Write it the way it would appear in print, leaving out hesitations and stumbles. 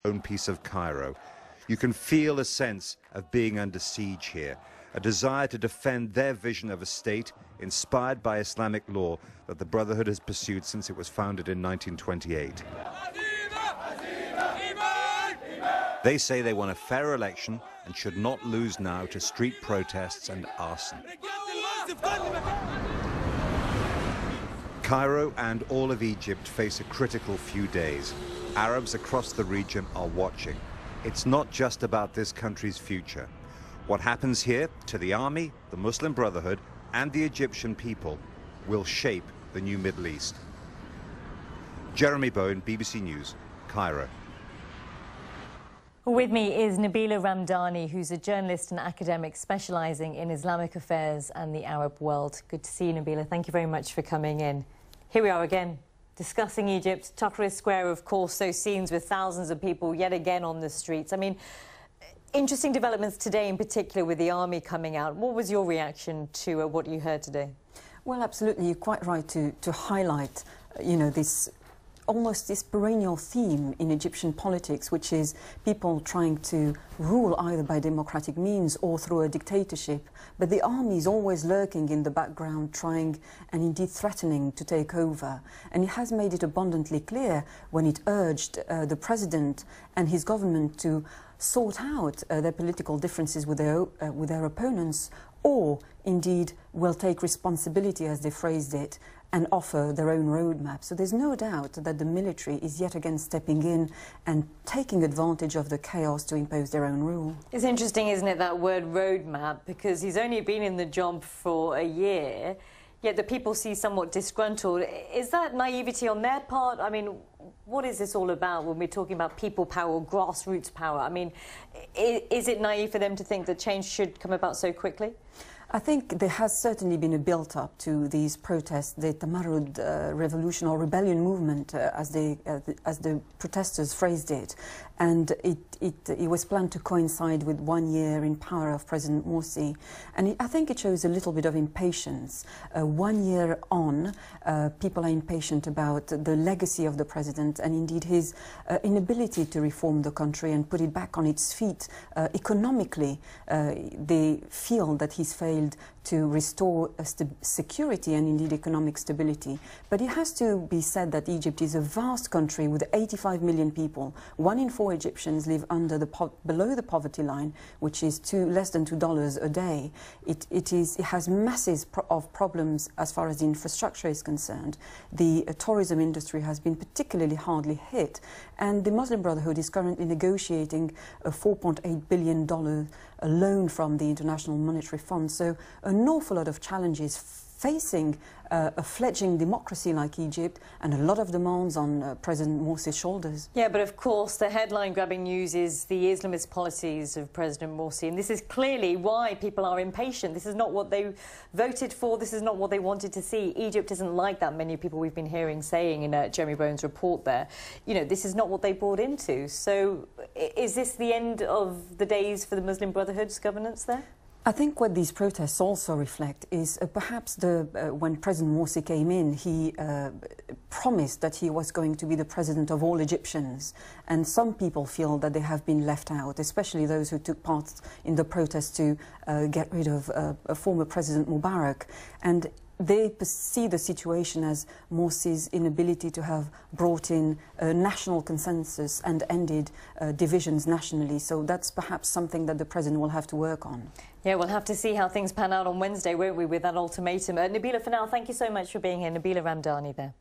own piece of Cairo. You can feel a sense of being under siege here, a desire to defend their vision of a state inspired by Islamic law that the Brotherhood has pursued since it was founded in 1928. They say they want a fair election and should not lose now to street protests and arson. Cairo and all of Egypt face a critical few days. Arabs across the region are watching. It's not just about this country's future. What happens here to the army, the Muslim Brotherhood, and the Egyptian people will shape the new Middle East. Jeremy Bowen, BBC News, Cairo. With me is Nabila Ramdani, who's a journalist and academic specialising in Islamic affairs and the Arab world. Good to see you, Nabila. Thank you very much for coming in. Here we are again, discussing Egypt. Tahrir Square, of course, those scenes with thousands of people yet again on the streets. I mean, interesting developments today in particular with the army coming out. What was your reaction to what you heard today? Well, absolutely. You're quite right to highlight, you know, this almost this perennial theme in Egyptian politics, which is people trying to rule either by democratic means or through a dictatorship. But the army is always lurking in the background, trying and indeed threatening to take over. And it has made it abundantly clear when it urged the president and his government to sort out their political differences with their opponents, or indeed will take responsibility, as they phrased it, and offer their own roadmap. So there's no doubt that the military is yet again stepping in and taking advantage of the chaos to impose their own rule. It's interesting, isn't it, that word roadmap, because he's only been in the job for a year, yet the people see somewhat disgruntled. Is that naivety on their part? I mean, what is this all about when we're talking about people power or grassroots power? I mean, is it naive for them to think that change should come about so quickly? I think there has certainly been a build-up to these protests, the Tamarrud revolution or rebellion movement, as the protesters phrased it, and it was planned to coincide with 1 year in power of President Morsi, and I think it shows a little bit of impatience. 1 year on, people are impatient about the legacy of the president and indeed his inability to reform the country and put it back on its feet economically. They feel that he's failed to restore security and indeed economic stability. But it has to be said that Egypt is a vast country with 85 million people. 1 in 4 Egyptians live below the poverty line, which is less than $2 a day. It has masses of problems as far as the infrastructure is concerned. The tourism industry has been particularly hardly hit, and the Muslim Brotherhood is currently negotiating a $4.8 billion loan from the International Monetary Fund. So an awful lot of challenges facing a fledgling democracy like Egypt, and a lot of demands on President Morsi's shoulders. Yeah, but of course the headline-grabbing news is the Islamist policies of President Morsi, and this is clearly why people are impatient. This is not what they voted for, this is not what they wanted to see. Egypt isn't like that, many people we've been hearing saying in Jeremy Bowen's report there. You know, this is not what they bought into. So is this the end of the days for the Muslim Brotherhood's governance there? I think what these protests also reflect is perhaps when President Morsi came in, he promised that he was going to be the president of all Egyptians. And some people feel that they have been left out, especially those who took part in the protests to get rid of former President Mubarak. And they see the situation as Morsi's inability to have brought in a national consensus and ended divisions nationally. So that's perhaps something that the president will have to work on. Yeah, we'll have to see how things pan out on Wednesday, won't we, with that ultimatum. Nabila, for now, thank you so much for being here. Nabila Ramdani there.